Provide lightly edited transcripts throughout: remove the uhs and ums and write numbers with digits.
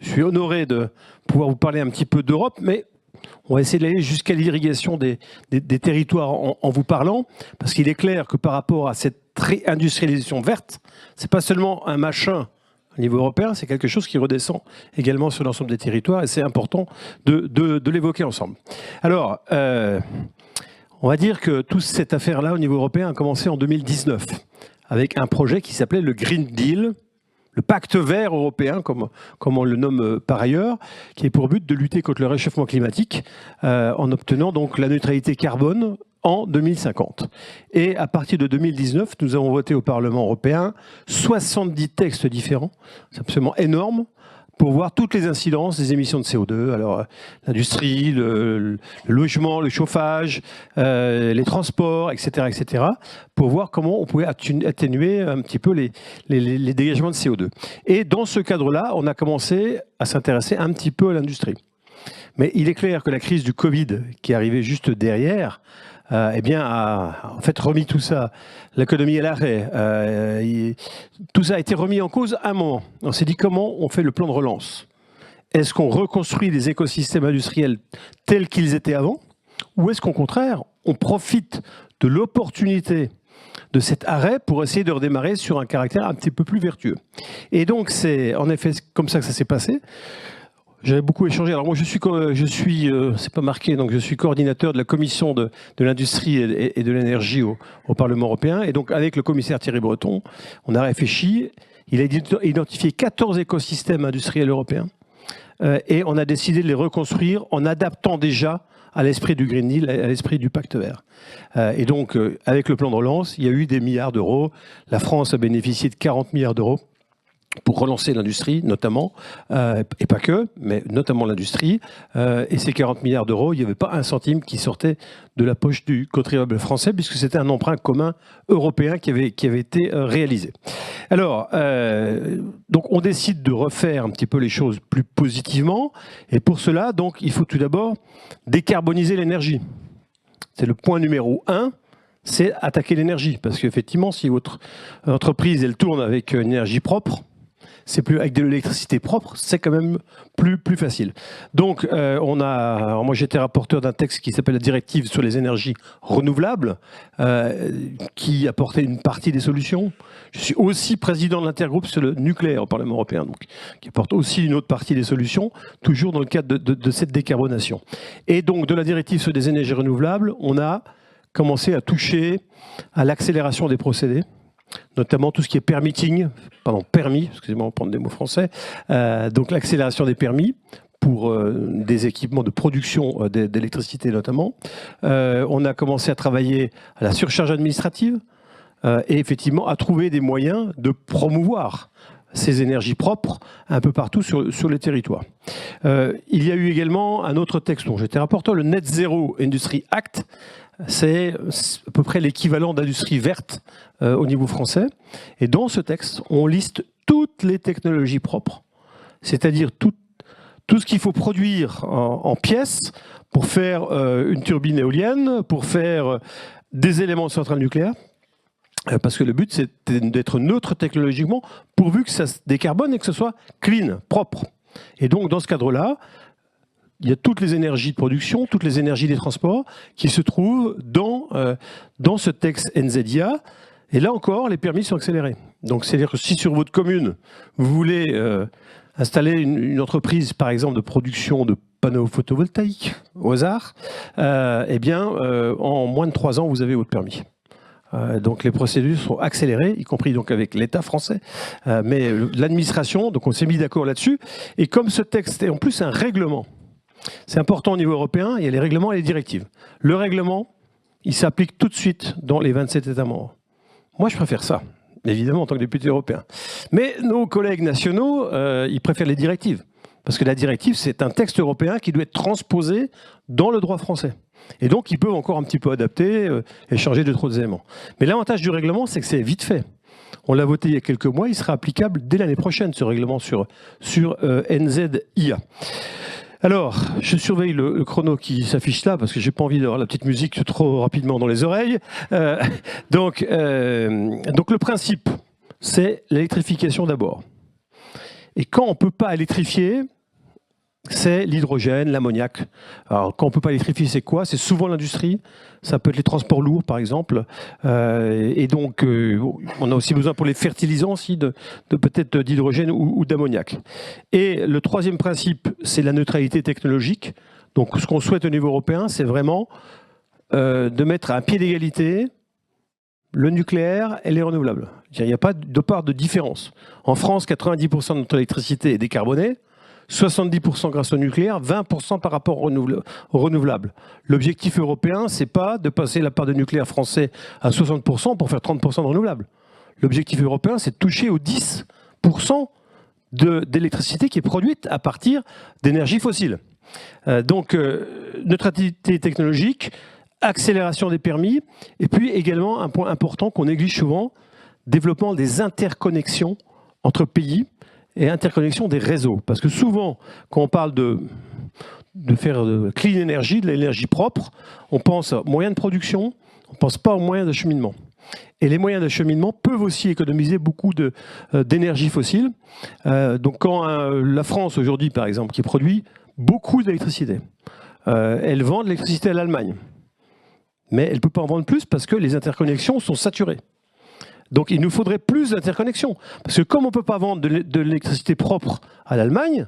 suis honoré de pouvoir vous parler un petit peu d'Europe, mais on va essayer d'aller jusqu'à l'irrigation des territoires en vous parlant, parce qu'il est clair que par rapport à cette réindustrialisation verte, c'est pas seulement un machin au niveau européen, c'est quelque chose qui redescend également sur l'ensemble des territoires, et c'est important de l'évoquer ensemble. Alors, on va dire que toute cette affaire-là au niveau européen a commencé en 2019, avec un projet qui s'appelait le Green Deal, le pacte vert européen, comme on le nomme par ailleurs, qui est pour but de lutter contre le réchauffement climatique en obtenant donc la neutralité carbone en 2050. Et à partir de 2019, nous avons voté au Parlement européen 70 textes différents, c'est absolument énorme, pour voir toutes les incidences des émissions de CO2, alors l'industrie, le logement, le chauffage, les transports, etc., pour voir comment on pouvait atténuer un petit peu les dégagements de CO2. Et dans ce cadre-là, on a commencé à s'intéresser un petit peu à l'industrie. Mais il est clair que la crise du Covid, qui est arrivée juste derrière, eh bien, a en fait remis tout ça, l'économie à l'arrêt. Tout ça a été remis en cause à un moment. On s'est dit comment on fait le plan de relance. Est-ce qu'on reconstruit les écosystèmes industriels tels qu'ils étaient avant, ou est-ce qu'au contraire, on profite de l'opportunité de cet arrêt pour essayer de redémarrer sur un caractère un petit peu plus vertueux. Et donc c'est en effet comme ça que ça s'est passé. J'avais beaucoup échangé. Alors moi, c'est pas marqué, donc je suis coordinateur de la commission de l'industrie et de l'énergie au Parlement européen. Et donc avec le commissaire Thierry Breton, on a réfléchi. Il a identifié 14 écosystèmes industriels européens et on a décidé de les reconstruire en adaptant déjà à l'esprit du Green Deal, à l'esprit du Pacte Vert. Et donc avec le plan de relance, il y a eu des milliards d'euros. La France a bénéficié de 40 milliards d'euros pour relancer l'industrie, notamment, et pas que, mais notamment l'industrie. Et ces 40 milliards d'euros, il n'y avait pas un centime qui sortait de la poche du contribuable français, puisque c'était un emprunt commun européen qui avait été réalisé. Alors, donc on décide de refaire un petit peu les choses plus positivement, et pour cela, donc, il faut tout d'abord décarboniser l'énergie. C'est le point numéro 1. C'est attaquer l'énergie, parce qu'effectivement, si votre entreprise elle tourne avec une énergie propre, c'est plus avec de l'électricité propre, c'est quand même plus facile. Donc, moi j'étais rapporteur d'un texte qui s'appelle la directive sur les énergies renouvelables, qui apportait une partie des solutions. Je suis aussi président de l'intergroupe sur le nucléaire au Parlement européen, donc, qui apporte aussi une autre partie des solutions, toujours dans le cadre de cette décarbonation. Et donc, de la directive sur les énergies renouvelables, on a commencé à toucher à l'accélération des procédés, notamment tout ce qui est permis, excusez-moi, on va prendre des mots français, donc l'accélération des permis pour des équipements de production d'électricité notamment. On a commencé à travailler à la surcharge administrative et effectivement à trouver des moyens de promouvoir ces énergies propres un peu partout sur les territoires. Il y a eu également un autre texte dont j'étais rapporteur, le Net Zero Industry Act. C'est à peu près l'équivalent d'industrie verte au niveau français. Et dans ce texte, on liste toutes les technologies propres, c'est-à-dire tout ce qu'il faut produire en pièces pour faire une turbine éolienne, pour faire des éléments de centrale nucléaire. Parce que le but, c'est d'être neutre technologiquement, pourvu que ça se décarbone et que ce soit clean, propre. Et donc, dans ce cadre-là, il y a toutes les énergies de production, toutes les énergies des transports qui se trouvent dans ce texte NZIA. Et là encore, les permis sont accélérés. Donc, c'est-à-dire que si sur votre commune, vous voulez installer une entreprise, par exemple, de production de panneaux photovoltaïques, au hasard, eh bien, en moins de 3 ans, vous avez votre permis. Donc les procédures sont accélérées, y compris donc avec l'État français, mais l'administration, donc on s'est mis d'accord là-dessus. Et comme ce texte est en plus un règlement, c'est important au niveau européen, il y a les règlements et les directives. Le règlement, il s'applique tout de suite dans les 27 États membres. Moi, je préfère ça, évidemment, en tant que député européen. Mais nos collègues nationaux, ils préfèrent les directives. Parce que la directive, c'est un texte européen qui doit être transposé dans le droit français. Et donc, ils peuvent encore un petit peu adapter et changer de trop d'éléments. Mais l'avantage du règlement, c'est que c'est vite fait. On l'a voté il y a quelques mois, il sera applicable dès l'année prochaine, ce règlement sur NZIA. Alors, je surveille le chrono qui s'affiche là, parce que j'ai pas envie d'avoir la petite musique trop rapidement dans les oreilles. Donc, le principe, c'est l'électrification d'abord. Et quand on ne peut pas électrifier, c'est l'hydrogène, l'ammoniac. Alors, quand on ne peut pas électrifier, c'est quoi? C'est souvent l'industrie. Ça peut être les transports lourds, par exemple. Et donc, on a aussi besoin pour les fertilisants aussi de peut-être d'hydrogène ou d'ammoniac. Et le troisième principe, c'est la neutralité technologique. Donc, ce qu'on souhaite au niveau européen, c'est vraiment de mettre à un pied d'égalité le nucléaire et les renouvelables. Il n'y a pas de part de différence. En France, 90% de notre électricité est décarbonée. 70% grâce au nucléaire, 20% par rapport aux renouvelables. L'objectif européen, c'est pas de passer la part de nucléaire français à 60% pour faire 30% de renouvelables. L'objectif européen, c'est de toucher aux 10% d'électricité qui est produite à partir d'énergie fossile. Donc, neutralité technologique, accélération des permis, et puis également un point important qu'on néglige souvent, développement des interconnexions entre pays, et interconnexion des réseaux. Parce que souvent, quand on parle de faire de clean energy, de l'énergie propre, on pense aux moyens de production, on ne pense pas aux moyens d'acheminement. Et les moyens d'acheminement peuvent aussi économiser beaucoup d'énergie fossile. Donc quand la France aujourd'hui, par exemple, qui produit beaucoup d'électricité, elle vend de l'électricité à l'Allemagne. Mais elle ne peut pas en vendre plus parce que les interconnexions sont saturées. Donc il nous faudrait plus d'interconnexions. Parce que comme on ne peut pas vendre de l'électricité propre à l'Allemagne,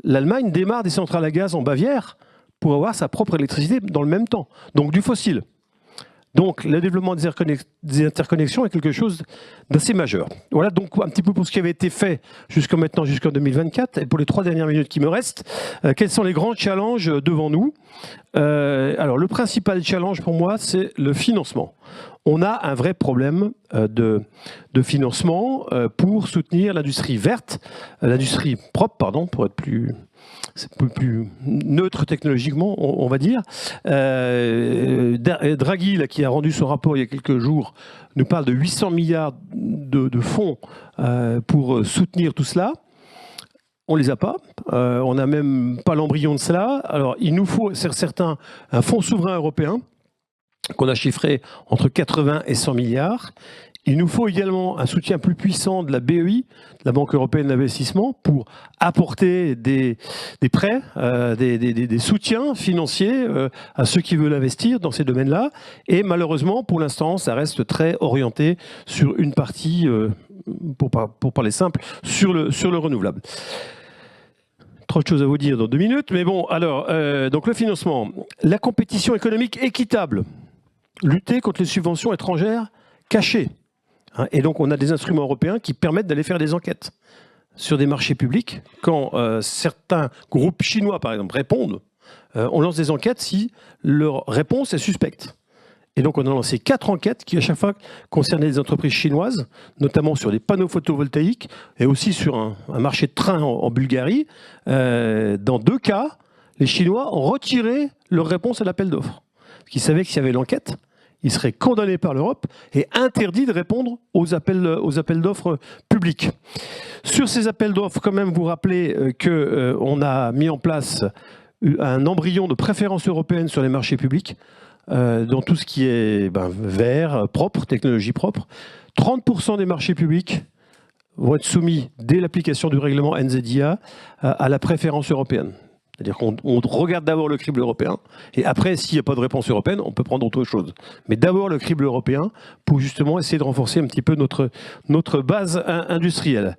l'Allemagne démarre des centrales à gaz en Bavière pour avoir sa propre électricité dans le même temps. Donc du fossile. Donc le développement des interconnexions est quelque chose d'assez majeur. Voilà donc un petit peu pour ce qui avait été fait jusqu'à maintenant, jusqu'en 2024. Et pour les 3 dernières minutes qui me restent, quels sont les grands challenges devant nous? Alors le principal challenge pour moi, c'est le financement. On a un vrai problème de financement pour soutenir l'industrie verte, l'industrie propre, pardon, pour être plus neutre technologiquement, on va dire. Draghi, là, qui a rendu son rapport il y a quelques jours, nous parle de 800 milliards de fonds pour soutenir tout cela. On ne les a pas. On n'a même pas l'embryon de cela. Alors, il nous faut, certains, un fonds souverain européen qu'on a chiffré entre 80 et 100 milliards. Il nous faut également un soutien plus puissant de la BEI, de la Banque européenne d'investissement, pour apporter des prêts, des soutiens financiers à ceux qui veulent investir dans ces domaines-là. Et malheureusement, pour l'instant, ça reste très orienté sur une partie, pour parler simple, sur le renouvelable. Trop de choses à vous dire dans 2 minutes, mais bon, alors, donc le financement, la compétition économique équitable, lutter contre les subventions étrangères cachées. Et donc, on a des instruments européens qui permettent d'aller faire des enquêtes sur des marchés publics. Quand certains groupes chinois, par exemple, répondent, on lance des enquêtes si leur réponse est suspecte. Et donc, on a lancé 4 enquêtes qui, à chaque fois, concernaient des entreprises chinoises, notamment sur des panneaux photovoltaïques et aussi sur un marché de train en Bulgarie. Dans 2 cas, les Chinois ont retiré leur réponse à l'appel d'offres. Parce qu'ils savaient que s'il y avait l'enquête, ils seraient condamnés par l'Europe et interdits de répondre aux appels d'offres publics. Sur ces appels d'offres, quand même, vous rappelez qu'on a mis en place un embryon de préférence européenne sur les marchés publics, dans tout ce qui est vert, propre, technologie propre. 30% des marchés publics vont être soumis, dès l'application du règlement NZIA, à la préférence européenne. C'est-à-dire qu'on regarde d'abord le crible européen, et après, s'il n'y a pas de réponse européenne, on peut prendre autre chose. Mais d'abord le crible européen, pour justement essayer de renforcer un petit peu notre base industrielle.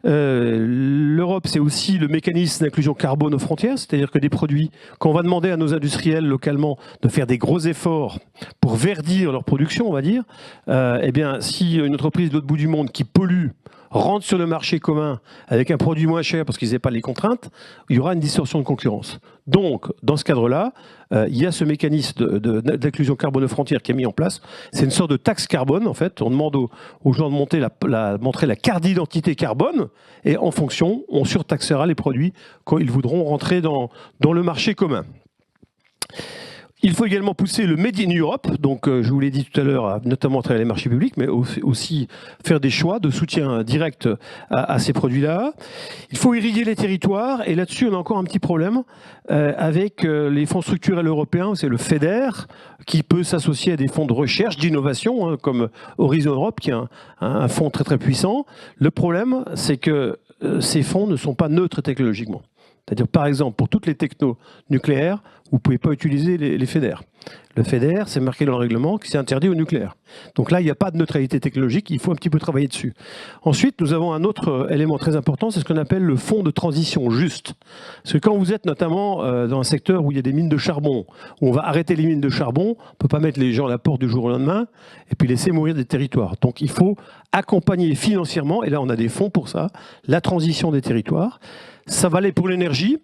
L'Europe, c'est aussi le mécanisme d'inclusion carbone aux frontières, c'est-à-dire que des produits, quand on va demander à nos industriels localement de faire des gros efforts pour verdir leur production, on va dire, eh bien, si une entreprise de l'autre bout du monde qui pollue rentrent sur le marché commun avec un produit moins cher parce qu'ils n'avaient pas les contraintes, il y aura une distorsion de concurrence. Donc, dans ce cadre-là, il y a ce mécanisme d'inclusion carbone aux frontières qui est mis en place. C'est une sorte de taxe carbone, en fait. On demande aux gens de montrer la carte d'identité carbone et en fonction, on surtaxera les produits quand ils voudront rentrer dans le marché commun. Il faut également pousser le Made in Europe, donc je vous l'ai dit tout à l'heure, notamment à travers les marchés publics, mais aussi faire des choix de soutien direct à ces produits-là. Il faut irriguer les territoires, et là-dessus on a encore un petit problème avec les fonds structurels européens, c'est le FEDER, qui peut s'associer à des fonds de recherche, d'innovation, comme Horizon Europe, qui est un fonds très très puissant. Le problème, c'est que ces fonds ne sont pas neutres technologiquement. C'est-à-dire, par exemple, pour toutes les technos nucléaires, vous ne pouvez pas utiliser les FEDER. Le FEDER, c'est marqué dans le règlement que c'est interdit au nucléaire. Donc là, il n'y a pas de neutralité technologique, il faut un petit peu travailler dessus. Ensuite, nous avons un autre élément très important, c'est ce qu'on appelle le fonds de transition juste. Parce que quand vous êtes notamment dans un secteur où il y a des mines de charbon, où on va arrêter les mines de charbon, on ne peut pas mettre les gens à la porte du jour au lendemain et puis laisser mourir des territoires. Donc il faut accompagner financièrement, et là on a des fonds pour ça, la transition des territoires. Ça valait pour l'énergie,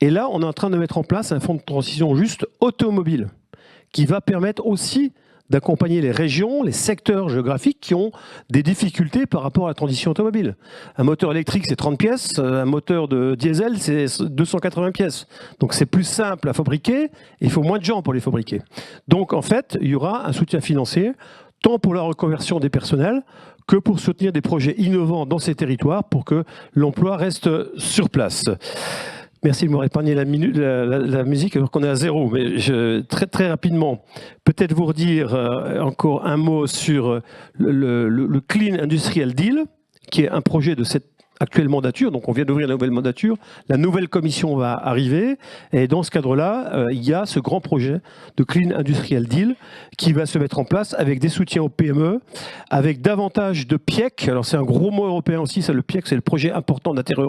et là on est en train de mettre en place un fonds de transition juste automobile, qui va permettre aussi d'accompagner les régions, les secteurs géographiques qui ont des difficultés par rapport à la transition automobile. Un moteur électrique, c'est 30 pièces, un moteur de diesel, c'est 280 pièces. Donc c'est plus simple à fabriquer, et il faut moins de gens pour les fabriquer. Donc en fait, il y aura un soutien financier, tant pour la reconversion des personnels, que pour soutenir des projets innovants dans ces territoires pour que l'emploi reste sur place. Merci de m'avoir épargné la musique alors qu'on est à 0. Mais très rapidement, peut-être vous redire encore un mot sur le Clean Industrial Deal, qui est un projet de cette actuelle mandature. Donc on vient d'ouvrir la nouvelle mandature. La nouvelle commission va arriver. Et dans ce cadre-là, il y a ce grand projet de Clean Industrial Deal qui va se mettre en place avec des soutiens aux PME, avec davantage de PIEC. Alors c'est un gros mot européen aussi, ça, le PIEC, c'est le projet important d'intérêt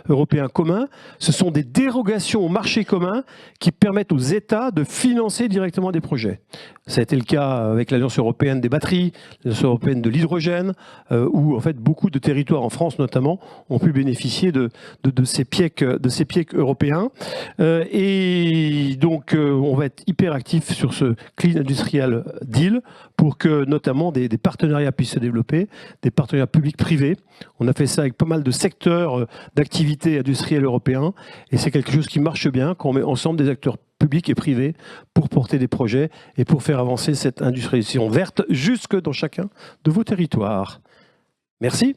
européen commun. Ce sont des dérogations au marché commun qui permettent aux États de financer directement des projets. Ça a été le cas avec l'Alliance européenne des batteries, l'Alliance européenne de l'hydrogène, où en fait beaucoup de territoires en France notamment ont pu bénéficier de ces PIEC européens. Et donc on va être hyper actif sur ce Clean Industrial Deal pour que notamment des partenariats puissent se développer, des partenariats publics-privés. On a fait ça avec pas mal de secteurs d'activité industrielle européens et c'est quelque chose qui marche bien quand on met ensemble des acteurs publics et privés pour porter des projets et pour faire avancer cette industrialisation verte jusque dans chacun de vos territoires. Merci.